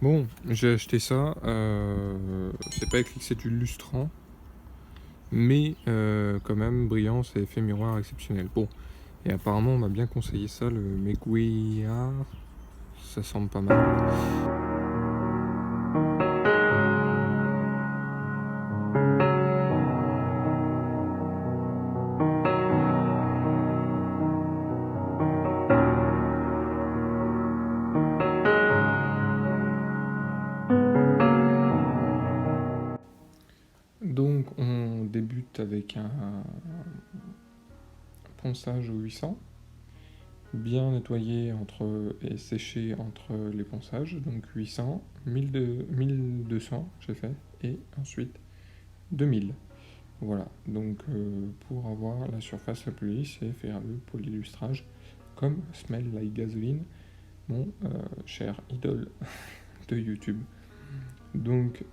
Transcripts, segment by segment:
Bon, j'ai acheté ça, c'est pas écrit que c'est du lustrant, mais quand même, brillance et effet miroir exceptionnel. Bon, et apparemment on m'a bien conseillé ça, le Meguiar, ça semble pas mal. Donc on débute avec un ponçage au 800, bien nettoyé et séché entre les ponçages, donc 800, 1200 j'ai fait, et ensuite 2000. Voilà, donc pour avoir la surface la plus lisse et faire le polylustrage comme Smell Like Gasoline, mon cher idole de YouTube. Donc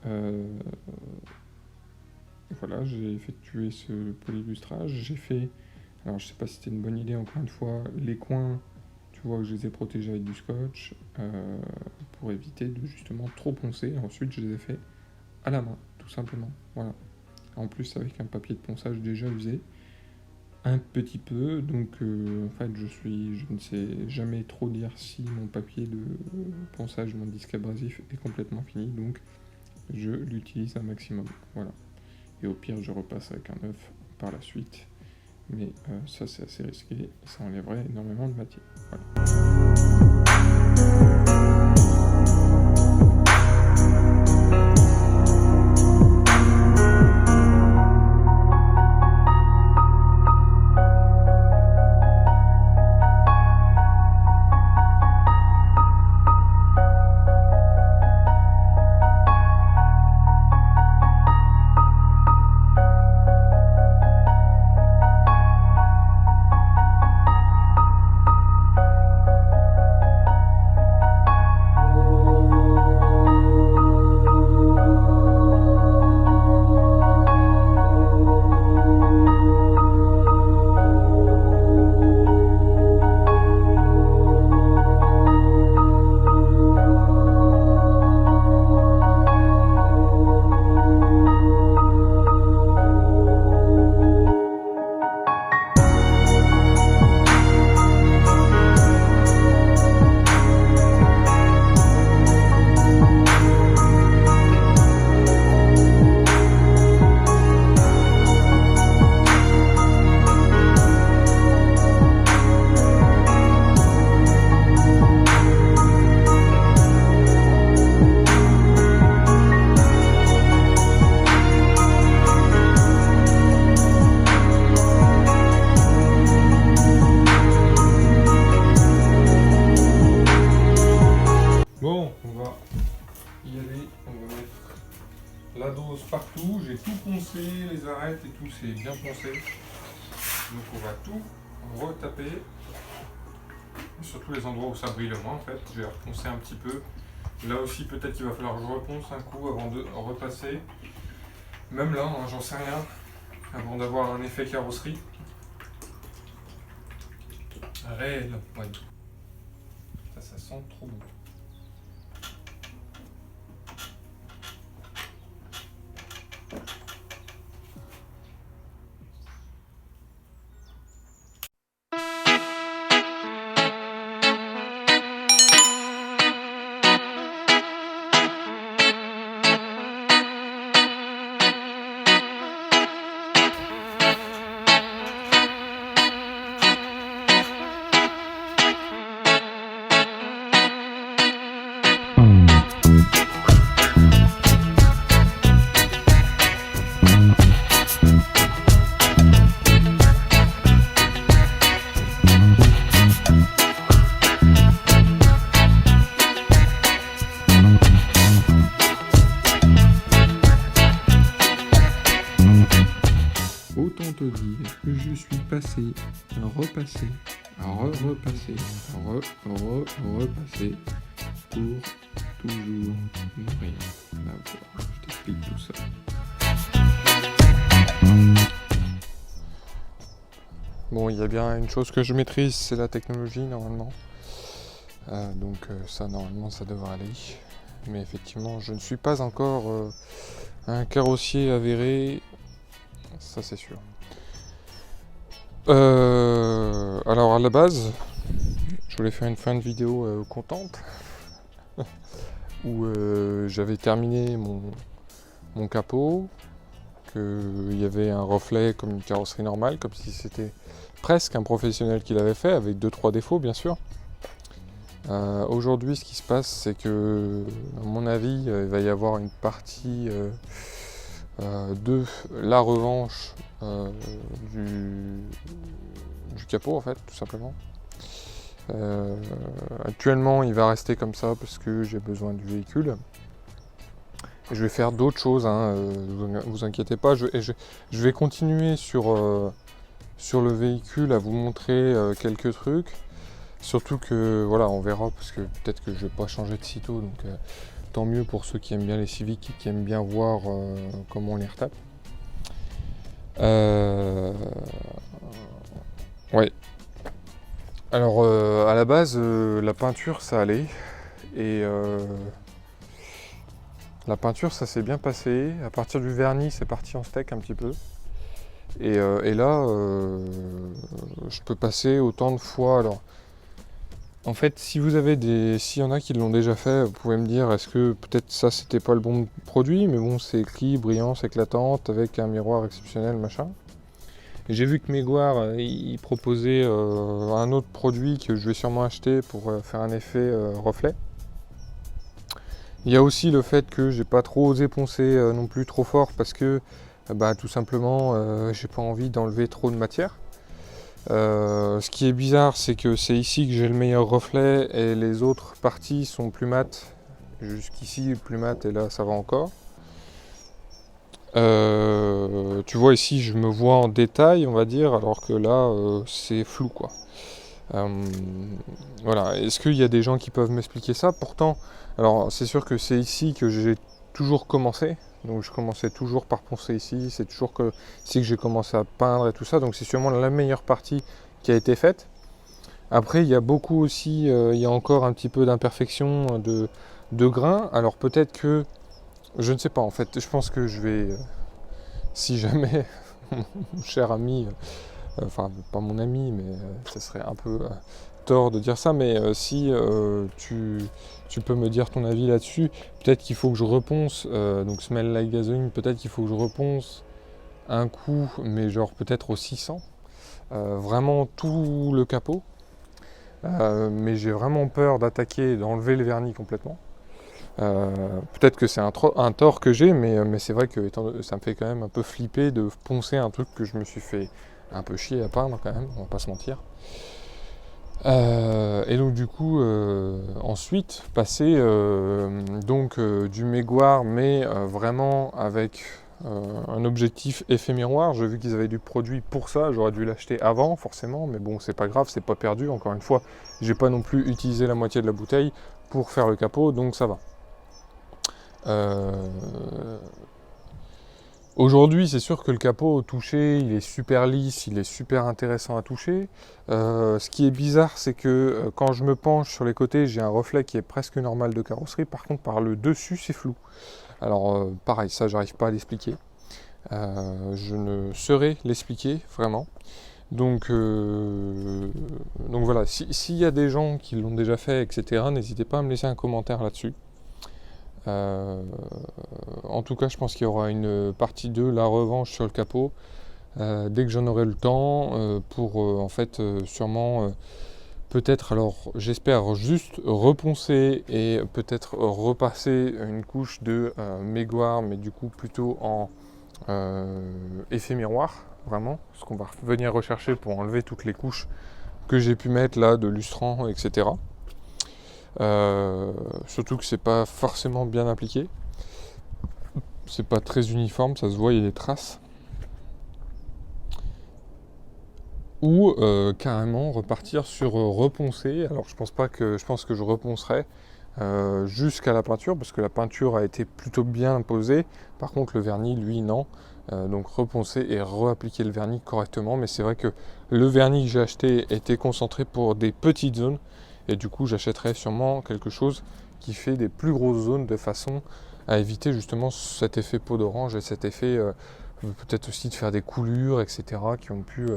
voilà, j'ai effectué ce polylustrage, j'ai fait, alors je sais pas si c'était une bonne idée encore une fois, les coins, tu vois que je les ai protégés avec du scotch pour éviter de justement trop poncer, ensuite je les ai fait à la main, tout simplement, voilà. En plus avec un papier de ponçage déjà usé, un petit peu, donc en fait je ne sais jamais trop dire si mon papier de ponçage, mon disque abrasif est complètement fini, donc je l'utilise un maximum, voilà. Et au pire je repasse avec un œuf par la suite, mais ça c'est assez risqué, ça enlèverait énormément de matière, voilà. Bon, on va y aller, on va mettre la dose partout, j'ai tout poncé, les arêtes et tout, c'est bien poncé. Donc on va tout retaper, surtout les endroits où ça brille le moins en fait, je vais reponcer un petit peu. Là aussi peut-être qu'il va falloir que je reponce un coup avant de repasser. Même là, hein, j'en sais rien, avant d'avoir un effet carrosserie. Réel, ouais. Ça sent trop bon. Autant te dire que je suis passé, repassé, repassé, repassé pour toujours ne rien avoir. Je t'explique tout ça. Bon, il y a bien une chose que je maîtrise, c'est la technologie normalement. Donc ça, normalement, ça devrait aller. mais effectivement je ne suis pas encore un carrossier avéré, ça c'est sûr. Alors à la base, je voulais faire une fin de vidéo contente, où j'avais terminé mon capot, qu'il y avait un reflet comme une carrosserie normale, comme si c'était presque un professionnel qui l'avait fait, avec 2-3 défauts bien sûr. Aujourd'hui ce qui se passe, c'est que à mon avis il va y avoir une partie de la revanche du capot en fait, tout simplement. Actuellement il va rester comme ça parce que j'ai besoin du véhicule. Je vais faire d'autres choses, hein, vous inquiétez pas, je vais continuer sur le véhicule à vous montrer quelques trucs. Surtout que voilà, on verra parce que peut-être que je vais pas changer de sitôt, donc tant mieux pour ceux qui aiment bien les Civic et qui aiment bien voir comment on les retape. Ouais. Alors à la base, la peinture ça allait et la peinture ça s'est bien passé. À partir du vernis, c'est parti en steak un petit peu. Et là, je peux passer autant de fois. Alors, en fait, si vous avez s'il y en a qui l'ont déjà fait, vous pouvez me dire est-ce que peut-être ça c'était pas le bon produit, mais bon, c'est écrit brillance éclatante avec un miroir exceptionnel, machin. Et j'ai vu que Meguiar il proposait un autre produit que je vais sûrement acheter pour faire un effet reflet. Il y a aussi le fait que j'ai pas trop osé poncer non plus trop fort parce que tout simplement j'ai pas envie d'enlever trop de matière. Ce qui est bizarre, c'est que c'est ici que j'ai le meilleur reflet et les autres parties sont plus mates. Jusqu'ici plus mat et là ça va encore. Tu vois ici je me vois en détail on va dire, alors que là c'est flou quoi. Voilà, est-ce qu'il y a des gens qui peuvent m'expliquer ça? Pourtant, alors c'est sûr que c'est ici que j'ai toujours commencé, donc je commençais toujours par poncer ici, c'est toujours ici que j'ai commencé à peindre et tout ça, donc c'est sûrement la meilleure partie qui a été faite. Après il y a beaucoup aussi, il y a encore un petit peu d'imperfection de grains, alors peut-être que, je ne sais pas en fait, je pense que je vais, si jamais mon cher ami, enfin pas mon ami, mais ça serait un peu tort de dire ça, mais si tu peux me dire ton avis là-dessus, peut-être qu'il faut que je reponce, donc Smell Like Gasoline, peut-être qu'il faut que je reponce un coup, mais genre peut-être au 600, vraiment tout le capot, mais j'ai vraiment peur d'attaquer et d'enlever le vernis complètement. Peut-être que c'est un tort que j'ai, mais c'est vrai que ça me fait quand même un peu flipper de poncer un truc que je me suis fait un peu chier à peindre quand même, on va pas se mentir. Et donc du coup, ensuite, passer du Meguiar, mais vraiment avec un objectif effet miroir. J'ai vu qu'ils avaient du produit pour ça, j'aurais dû l'acheter avant forcément, mais bon c'est pas grave, c'est pas perdu, encore une fois, j'ai pas non plus utilisé la moitié de la bouteille pour faire le capot, donc ça va. Aujourd'hui, c'est sûr que le capot au toucher, il est super lisse, il est super intéressant à toucher. Ce qui est bizarre, c'est que quand je me penche sur les côtés, j'ai un reflet qui est presque normal de carrosserie. Par contre, par le dessus, c'est flou. Alors, pareil, ça, j'arrive pas à l'expliquer. Je ne saurais l'expliquer, vraiment. Donc voilà, s'il y a des gens qui l'ont déjà fait, etc., n'hésitez pas à me laisser un commentaire là-dessus. En tout cas, je pense qu'il y aura une partie 2, la revanche sur le capot, dès que j'en aurai le temps, pour en fait sûrement peut-être, alors j'espère juste reponcer et peut-être repasser une couche de Meguiar, mais du coup plutôt en effet miroir, vraiment, ce qu'on va venir rechercher pour enlever toutes les couches que j'ai pu mettre là de lustrant, etc. Surtout que c'est pas forcément bien appliqué, c'est pas très uniforme, ça se voit, il y a des traces. Ou carrément repartir sur reponcer. Alors je pense que je reponcerai jusqu'à la peinture, parce que la peinture a été plutôt bien posée. Par contre le vernis, lui, non. Donc reponcer et réappliquer le vernis correctement. Mais c'est vrai que le vernis que j'ai acheté était concentré pour des petites zones. Et du coup j'achèterai sûrement quelque chose qui fait des plus grosses zones de façon à éviter justement cet effet peau d'orange et cet effet peut-être aussi de faire des coulures, etc. qui ont pu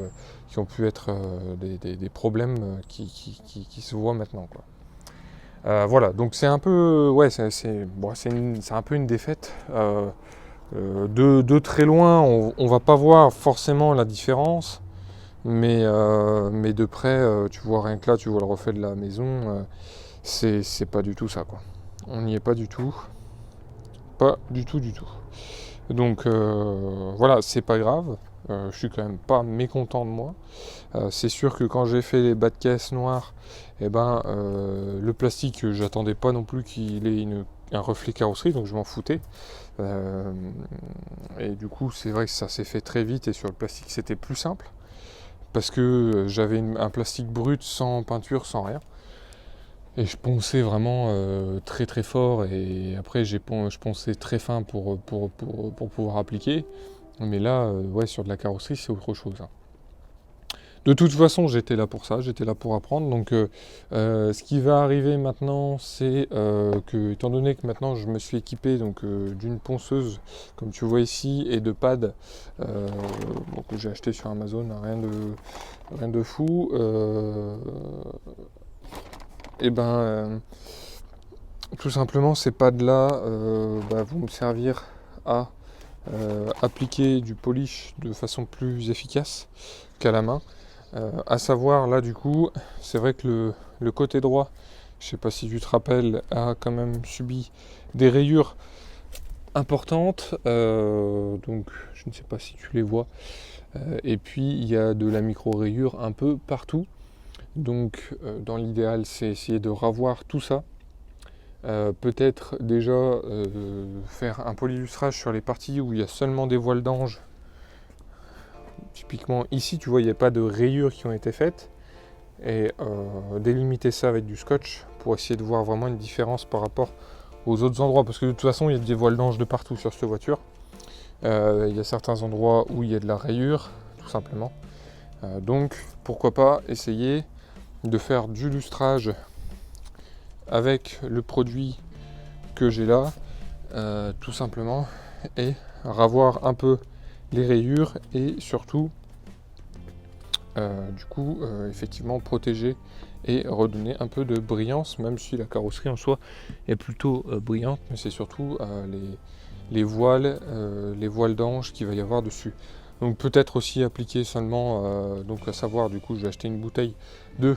être des problèmes qui se voient maintenant, quoi. Voilà, donc c'est un peu, ouais, c'est un peu une défaite. De très loin, on va pas voir forcément la différence, mais de près, tu vois rien que là, tu vois le reflet de la maison, c'est pas du tout ça, quoi. On n'y est pas du tout. Pas du tout, du tout. Donc voilà, c'est pas grave. Je suis quand même pas mécontent de moi. C'est sûr que quand j'ai fait les bas de caisse noirs, le plastique, j'attendais pas non plus qu'il ait un reflet carrosserie, donc je m'en foutais. Et du coup, c'est vrai que ça s'est fait très vite et sur le plastique, c'était plus simple parce que j'avais un plastique brut sans peinture, sans rien. Et je ponçais vraiment très très fort et après je ponçais très fin pour pouvoir appliquer. Mais là, ouais, sur de la carrosserie, c'est autre chose, hein. De toute façon, j'étais là pour ça, j'étais là pour apprendre. Donc, ce qui va arriver maintenant, c'est que, étant donné que maintenant je me suis équipé d'une ponceuse, comme tu vois ici, et de pads que j'ai acheté sur Amazon, rien de fou. Tout simplement, ces pads-là vont me servir à appliquer du polish de façon plus efficace qu'à la main. À savoir, là du coup, c'est vrai que le côté droit, je sais pas si tu te rappelles, a quand même subi des rayures importantes. Donc, je ne sais pas si tu les vois. Et puis, il y a de la micro-rayure un peu partout. Donc, dans l'idéal, c'est essayer de ravoir tout ça. Peut-être déjà faire un polylustrage sur les parties où il y a seulement des voiles d'ange. Typiquement ici, tu vois, il n'y a pas de rayures qui ont été faites. Et délimiter ça avec du scotch pour essayer de voir vraiment une différence par rapport aux autres endroits. Parce que de toute façon, il y a des voiles d'ange de partout sur cette voiture. Il y a certains endroits où il y a de la rayure, tout simplement. Donc, pourquoi pas essayer de faire du lustrage avec le produit que j'ai là, tout simplement, et ravoir un peu les rayures et surtout effectivement protéger et redonner un peu de brillance, même si la carrosserie en soi est plutôt brillante, mais c'est surtout les voiles d'ange qu'il va y avoir dessus. Donc peut-être aussi appliquer seulement, donc à savoir, du coup je vais acheter une bouteille de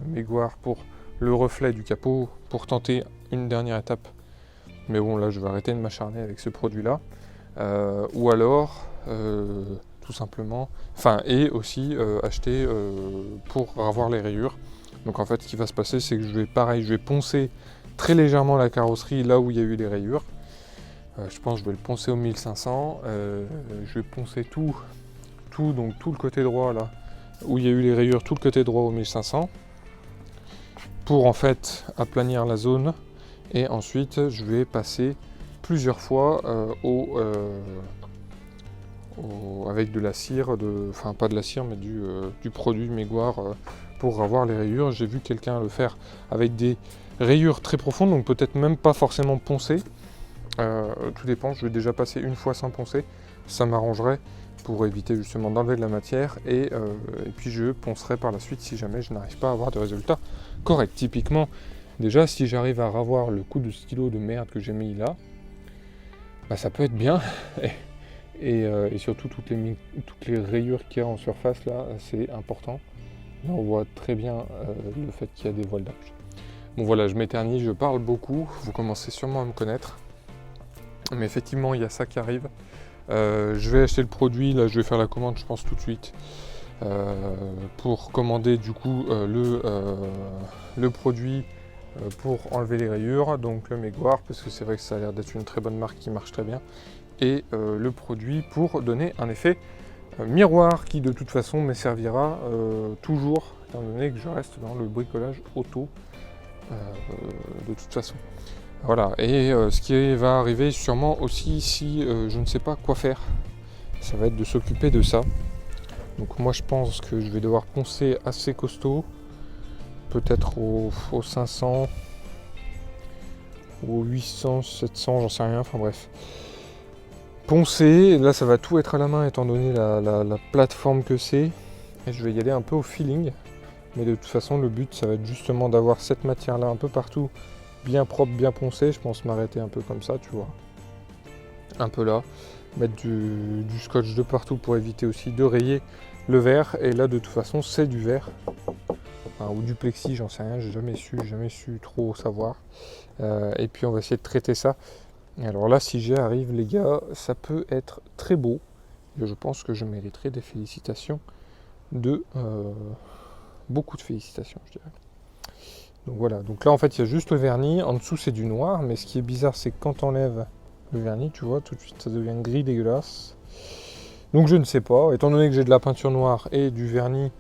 Mégoire pour le reflet du capot pour tenter une dernière étape. Mais bon, là je vais arrêter de m'acharner avec ce produit là. Ou alors tout simplement, et aussi acheter pour ravoir les rayures. Donc en fait, ce qui va se passer, c'est que je vais poncer très légèrement la carrosserie là où il y a eu les rayures. Je pense que je vais le poncer au 1500. Je vais poncer donc tout le côté droit là où il y a eu les rayures, tout le côté droit au 1500 pour en fait aplanir la zone. Et ensuite, je vais passer plusieurs fois avec de la cire, pas de la cire, mais du produit Mégoire pour avoir les rayures. J'ai vu quelqu'un le faire avec des rayures très profondes, donc peut-être même pas forcément poncées. Tout dépend, je vais déjà passer une fois sans poncer, ça m'arrangerait pour éviter justement d'enlever de la matière et puis je poncerai par la suite si jamais je n'arrive pas à avoir de résultats corrects. Typiquement, déjà si j'arrive à ravoir le coup de stylo de merde que j'ai mis là, ça peut être bien. Et surtout toutes les rayures qu'il y a en surface là, c'est important. Là on voit très bien le fait qu'il y a des voiles d'ange. Bon voilà, je m'éternise, je parle beaucoup, vous commencez sûrement à me connaître. Mais effectivement, il y a ça qui arrive. Je vais acheter le produit, là je vais faire la commande je pense tout de suite. Pour commander du coup le produit pour enlever les rayures, donc le Mégoire, parce que c'est vrai que ça a l'air d'être une très bonne marque qui marche très bien. Et le produit pour donner un effet miroir qui de toute façon me servira toujours, étant donné que je reste dans le bricolage auto de toute façon. Voilà, et ce qui va arriver sûrement aussi si je ne sais pas quoi faire, ça va être de s'occuper de ça. Donc moi je pense que je vais devoir poncer assez costaud, peut-être au 500, ou 800, 700, j'en sais rien, enfin bref. Poncer, là ça va tout être à la main étant donné la plateforme que c'est. Et je vais y aller un peu au feeling. Mais de toute façon, le but, ça va être justement d'avoir cette matière-là un peu partout, bien propre, bien poncée. Je pense m'arrêter un peu comme ça, tu vois. Un peu là. Mettre du scotch de partout pour éviter aussi de rayer le verre. Et là, de toute façon, c'est du verre. Enfin, ou du plexi, j'en sais rien. J'ai jamais su trop savoir. Et puis, on va essayer de traiter ça. Et alors là, si j'y arrive, les gars, ça peut être très beau. Et je pense que je mériterai des félicitations beaucoup de félicitations, je dirais. Donc voilà, donc là en fait il y a juste le vernis, en dessous c'est du noir, mais ce qui est bizarre c'est que quand on enlève le vernis, tu vois, tout de suite ça devient gris dégueulasse. Donc je ne sais pas, étant donné que j'ai de la peinture noire et du vernis,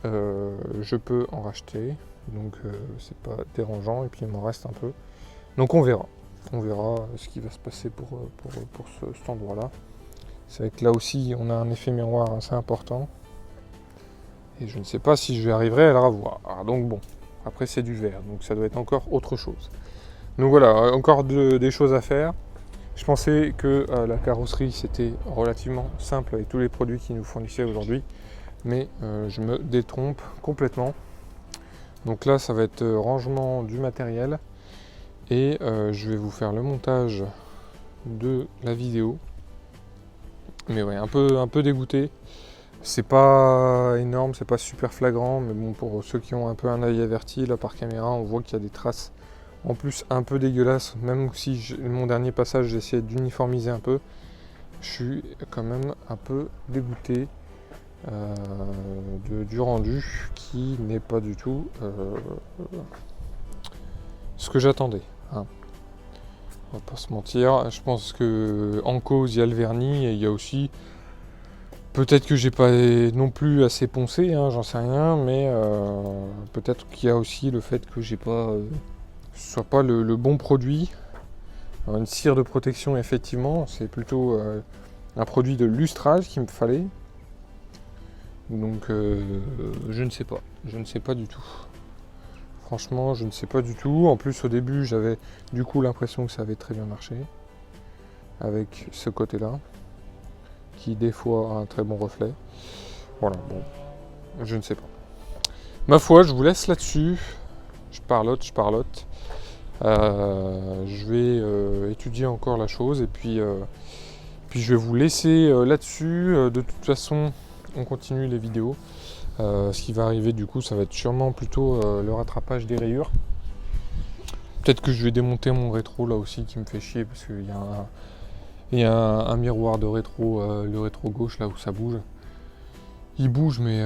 je peux en racheter, donc c'est pas dérangeant, et puis il m'en reste un peu. Donc on verra ce qui va se passer pour cet endroit-là. C'est vrai que là aussi on a un effet miroir assez important. Et je ne sais pas si je arriverai à le revoir. Donc bon, après c'est du verre, donc ça doit être encore autre chose. Donc voilà, encore des choses à faire. Je pensais que la carrosserie c'était relativement simple avec tous les produits qu'ils nous fournissaient aujourd'hui. Mais je me détrompe complètement. Donc là ça va être rangement du matériel. Et je vais vous faire le montage de la vidéo. Mais ouais, un peu dégoûté. C'est pas énorme, c'est pas super flagrant, mais bon, pour ceux qui ont un peu un œil averti, là par caméra, on voit qu'il y a des traces en plus un peu dégueulasses. Même si mon dernier passage, j'ai essayé d'uniformiser un peu, je suis quand même un peu dégoûté du rendu qui n'est pas du tout ce que j'attendais. Hein. On va pas se mentir, je pense que en cause il y a le vernis et il y a aussi. Peut-être que j'ai pas non plus assez poncé, hein, j'en sais rien, mais peut-être qu'il y a aussi le fait que j'ai pas, ce soit pas le bon produit. Alors, une cire de protection, effectivement, c'est plutôt un produit de lustrage qu'il me fallait. Donc je ne sais pas du tout. Franchement, je ne sais pas du tout. En plus, au début, j'avais du coup l'impression que ça avait très bien marché avec ce côté-là, qui des fois a un très bon reflet. Voilà, bon, je ne sais pas. Ma foi, je vous laisse là-dessus. Je parlote. Je vais étudier encore la chose et puis je vais vous laisser là-dessus. De toute façon, on continue les vidéos. Ce qui va arriver du coup, ça va être sûrement plutôt le rattrapage des rayures. Peut-être que je vais démonter mon rétro là aussi qui me fait chier parce qu'il y a un miroir de rétro, le rétro gauche là où ça bouge. Il bouge, mais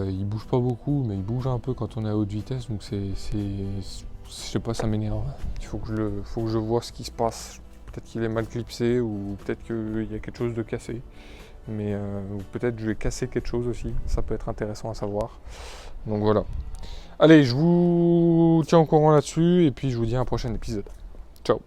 il bouge pas beaucoup, mais il bouge un peu quand on est à haute vitesse, donc je sais pas, ça m'énerve. Il faut que je vois ce qui se passe. Peut-être qu'il est mal clipsé, ou peut-être qu'il y a quelque chose de cassé. Mais ou peut-être que je vais casser quelque chose aussi, ça peut être intéressant à savoir. Donc voilà. Allez, je vous tiens au courant là-dessus, et puis je vous dis à un prochain épisode. Ciao.